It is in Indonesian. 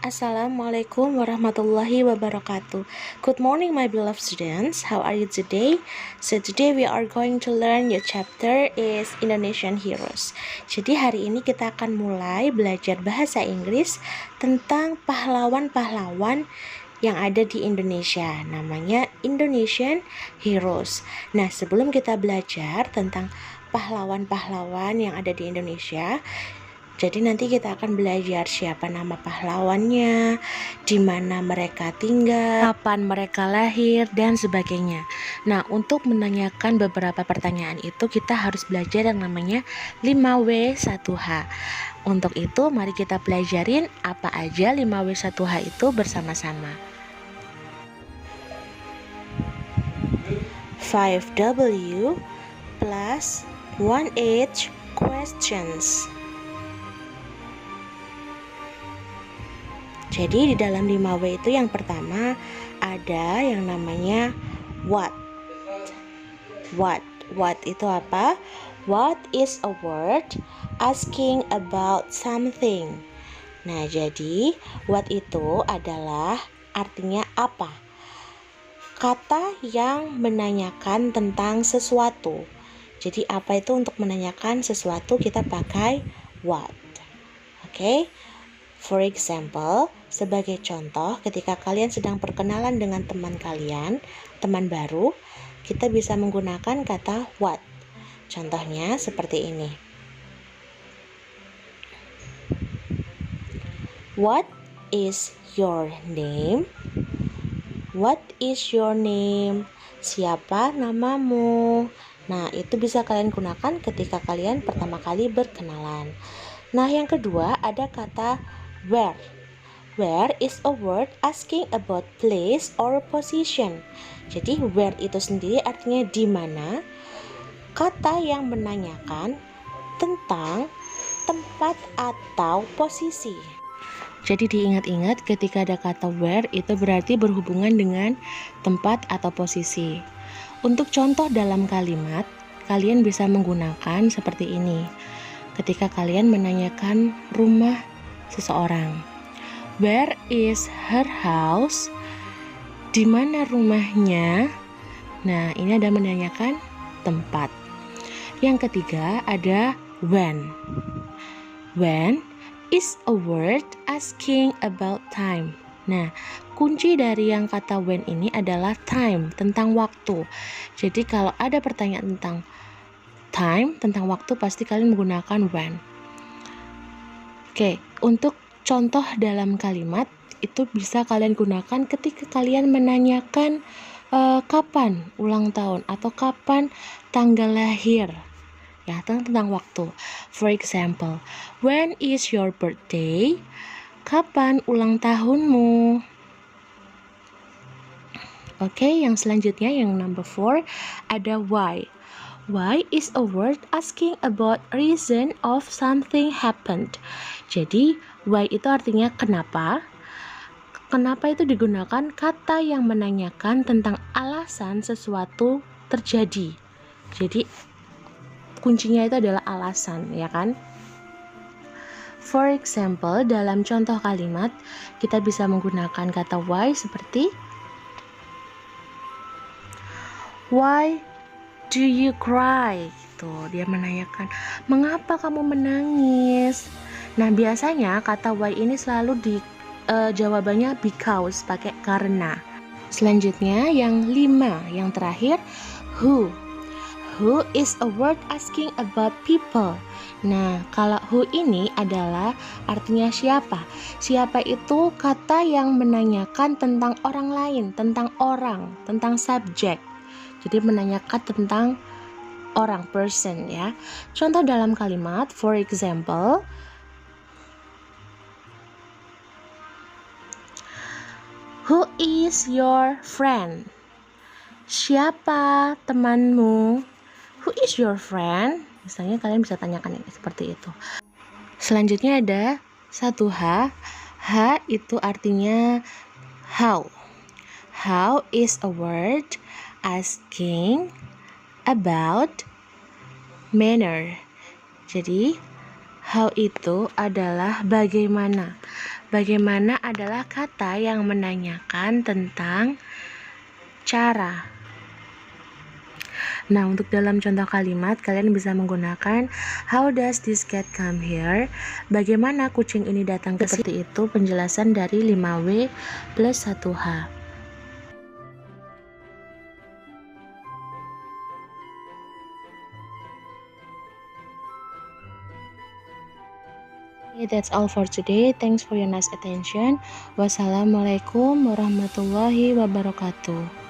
Assalamualaikum warahmatullahi wabarakatuh. Good morning my beloved students. How are you today? So today we are going to learn your chapter is Indonesian Heroes. Jadi hari ini kita akan mulai belajar bahasa Inggris tentang pahlawan-pahlawan yang ada di Indonesia. Namanya Indonesian Heroes. Nah, sebelum kita belajar tentang pahlawan-pahlawan yang ada di Indonesia, jadi nanti kita akan belajar siapa nama pahlawannya, di mana mereka tinggal, kapan mereka lahir, dan sebagainya. Nah, untuk menanyakan beberapa pertanyaan itu kita harus belajar yang namanya 5W1H. Untuk itu mari kita pelajarin apa aja 5W1H itu bersama-sama. 5W plus 1H questions. Jadi di dalam 5W itu yang pertama ada yang namanya what. What itu apa? What is a word asking about something. Nah, jadi what itu adalah artinya apa? Kata yang menanyakan tentang sesuatu. Jadi apa itu untuk menanyakan sesuatu kita pakai what. Oke? For example, sebagai contoh, ketika kalian sedang perkenalan dengan teman kalian, teman baru, kita bisa menggunakan kata what. Contohnya seperti ini. What is your name? What is your name? Siapa namamu? Nah, itu bisa kalian gunakan ketika kalian pertama kali berkenalan. Nah, yang kedua ada kata where. Where is a word asking about place or position. Jadi where itu sendiri artinya di mana. Kata yang menanyakan tentang tempat atau posisi. Jadi diingat-ingat ketika ada kata where itu berarti berhubungan dengan tempat atau posisi. Untuk contoh dalam kalimat, kalian bisa menggunakan seperti ini. Ketika kalian menanyakan rumah seseorang, where is her house? Di mana rumahnya? Nah, ini ada menanyakan tempat. Yang ketiga ada when. When is a word asking about time. Nah, kunci dari yang kata when ini adalah time, tentang waktu. Jadi kalau ada pertanyaan tentang time, tentang waktu, pasti kalian menggunakan when. Oke, untuk contoh dalam kalimat itu bisa kalian gunakan ketika kalian menanyakan kapan ulang tahun atau kapan tanggal lahir. Ya, tentang waktu. For example, when is your birthday? Kapan ulang tahunmu? Oke, yang selanjutnya yang number 4 ada why. Why is a word asking about reason of something happened. Jadi, why itu artinya kenapa. Kenapa itu digunakan kata yang menanyakan tentang alasan sesuatu terjadi. Jadi, kuncinya itu adalah alasan, ya kan? For example, dalam contoh kalimat, kita bisa menggunakan kata why seperti why do you cry? Gitu. Dia menanyakan, mengapa kamu menangis? Nah, biasanya kata why ini selalu jawabannya because, pakai karena. Selanjutnya yang 5, yang terakhir who. Who is a word asking about people. Nah, kalau who ini adalah artinya siapa. Siapa itu kata yang menanyakan tentang orang lain, tentang orang, tentang subjek. Jadi menanyakan tentang orang, person, ya. Contoh dalam kalimat, for example, who is your friend? Siapa temanmu? Who is your friend? Misalnya kalian bisa tanyakan seperti itu. Selanjutnya ada 1H. H itu artinya how. How is a word asking about manner. Jadi how itu adalah bagaimana. Bagaimana adalah kata yang menanyakan tentang cara. Nah, untuk dalam contoh kalimat, kalian bisa menggunakan how does this cat come here? Bagaimana kucing ini datang ke sini? Seperti itu penjelasan dari 5W plus 1H. Okay, that's all for today. Thanks for your nice attention. Wassalamualaikum warahmatullahi wabarakatuh.